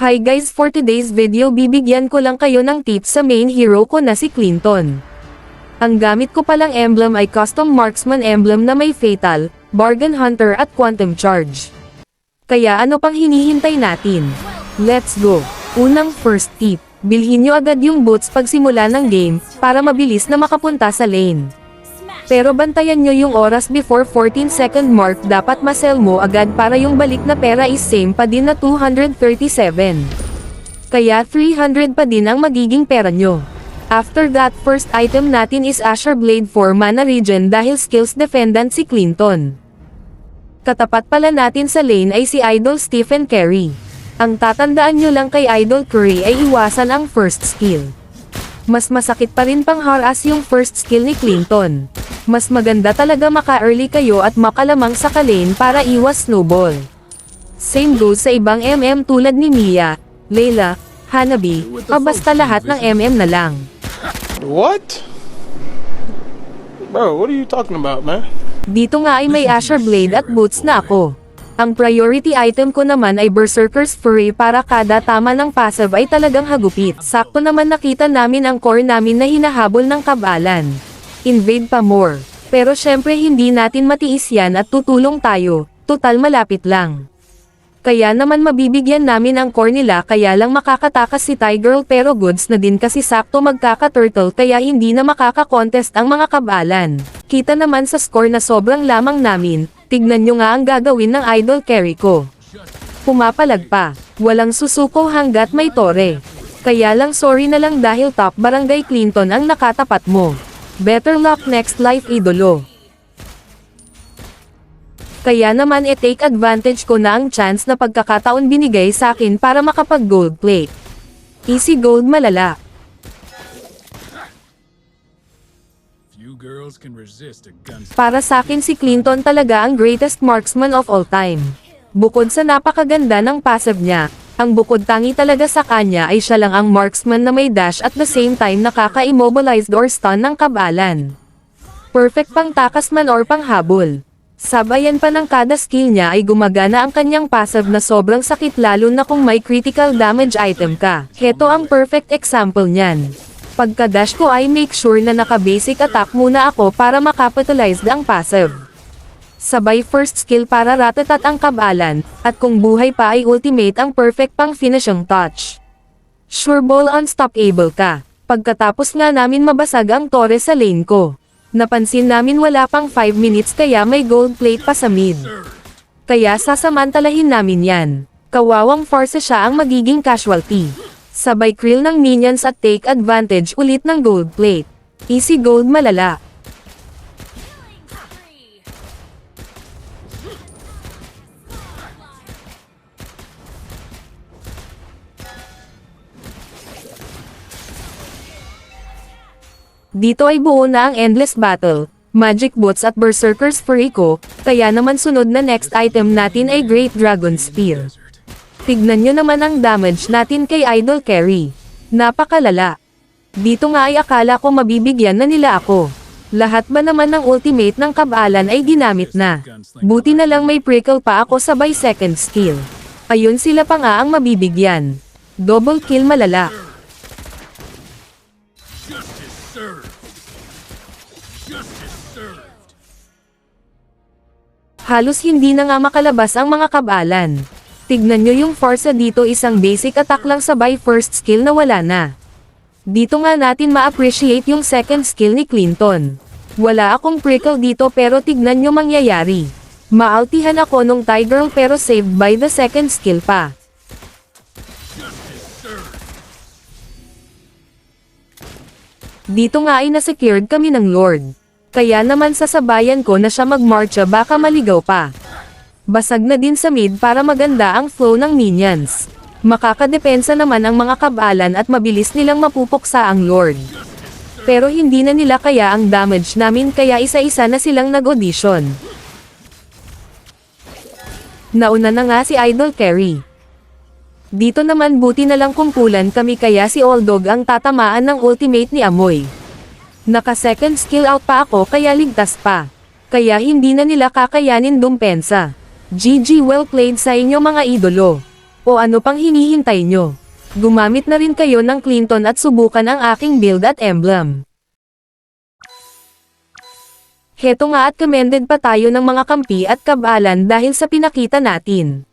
Hi guys, for today's video bibigyan ko lang kayo ng tips sa main hero ko na si Clinton. Ang gamit ko palang emblem ay custom marksman emblem na may fatal, bargain hunter at quantum charge. Kaya ano pang hinihintay natin? Let's go! Unang first tip, bilhin nyo agad yung boots pagsimula ng game, para mabilis na makapunta sa lane. Pero bantayan nyo yung oras before 14 second mark, dapat masell mo agad para yung balik na pera is same pa din na 237. Kaya 300 pa din ang magiging pera nyo. After that, first item natin is Azure Blade 4 mana regen dahil skills defendant si Clinton. Katapat pala natin sa lane ay si Idol Stephen Curry. Ang tatandaan nyo lang kay Idol Curry ay iwasan ang first skill. Mas masakit pa rin pang harass yung first skill ni Clinton. Mas maganda talaga maka-early kayo at makalamang sa kalane para iwas snowball. Same goes sa ibang MM tulad ni Mia, Layla, Hanabi, basta lahat ng MM na lang. What? Bro, what are you talking about, man? Dito nga ay may Azure Blade at boots na ako. Ang priority item ko naman ay Berserker's Fury para kada tama ng passive ay talagang hagupit. Sakto naman nakita namin ang core namin na hinahabol ng kabalan. Invade pa more. Pero syempre hindi natin matiis yan at tutulong tayo, total malapit lang. Kaya naman mabibigyan namin ang core nila, kaya lang makakatakas si Tigirl pero goods na din kasi sakto magkaka-turtle kaya hindi na makaka-contest ang mga kabalan. Kita naman sa score na sobrang lamang namin, tignan nyo nga ang gagawin ng Idol Carry ko. Pumapalag pa, walang susuko hanggat may tore. Kaya lang sorry na lang dahil top barangay Clinton ang nakatapat mo. Better luck next life, idolo. Kaya naman take advantage ko na ang chance na pagkakataon binigay sa akin para makapag gold plate. Easy gold malala. Para sa akin si Clinton talaga ang greatest marksman of all time. Bukod sa napakaganda ng passive niya, ang bukod tangi talaga sa kanya ay siya lang ang marksman na may dash at the same time nakaka-immobilized or stun ng kabalan. Perfect pang takas man or panghabol. Sabayan pa ng kada skill niya ay gumagana ang kanyang passive na sobrang sakit lalo na kung may critical damage item ka. Heto ang perfect example niyan. Pagka-dash ko ay make sure na naka-basic attack muna ako para makapitalize ang passive. Sabay first skill para ratatat ang kabalan, at kung buhay pa ay ultimate ang perfect pang finishing touch. Sure ball unstoppable ka. Pagkatapos nga namin mabasag ang tore sa lane ko. Napansin namin wala pang 5 minutes kaya may gold plate pa sa mid. Kaya sasamantalahin namin yan. Kawawang force siya ang magiging casualty. Sabay krill ng minions at take advantage ulit ng gold plate. Easy gold malala. Dito ay buo na ang endless battle, magic boots at berserker's fury ko, kaya naman sunod na next item natin ay Great Dragon Spear. Tignan nyo naman ang damage natin kay Idol Carry. Napakalala. Dito nga ay akala ko mabibigyan na nila ako. Lahat ba naman ng ultimate ng kabalan ay ginamit na. Buti na lang may prickle pa ako sabay second skill. Ayun sila pa nga ang mabibigyan. Double kill malala. Halos hindi na nga makalabas ang mga kabalan. Tignan nyo yung forsa dito, isang basic attack lang sabay first skill na wala na. Dito nga natin ma-appreciate yung second skill ni Clinton. Wala akong prickle dito pero tignan nyo mangyayari. Maaltihan ako nung Tigirl pero saved by the second skill pa. Dito nga ay nasecured kami ng Lord. Kaya naman sasabayan ko na siya magmarcha baka maligaw pa. Basag na din sa mid para maganda ang flow ng minions. Makakadepensa naman ang mga kabalan at mabilis nilang mapupuksa ang Lord. Pero hindi na nila kaya ang damage namin kaya isa-isa na silang nag-audition. Nauna na nga si Idol Carry. Dito naman buti na lang kumpulan kami kaya si Oldog ang tatamaan ng ultimate ni Amoy. Naka second skill out pa ako kaya ligtas pa. Kaya hindi na nila kakayanin dumpensa. GG, well played sa inyo mga idolo. O ano pang hinihintay nyo? Gumamit na rin kayo ng Clinton at subukan ang aking build at emblem. Heto nga at commended pa tayo ng mga kampi at kabalan dahil sa pinakita natin.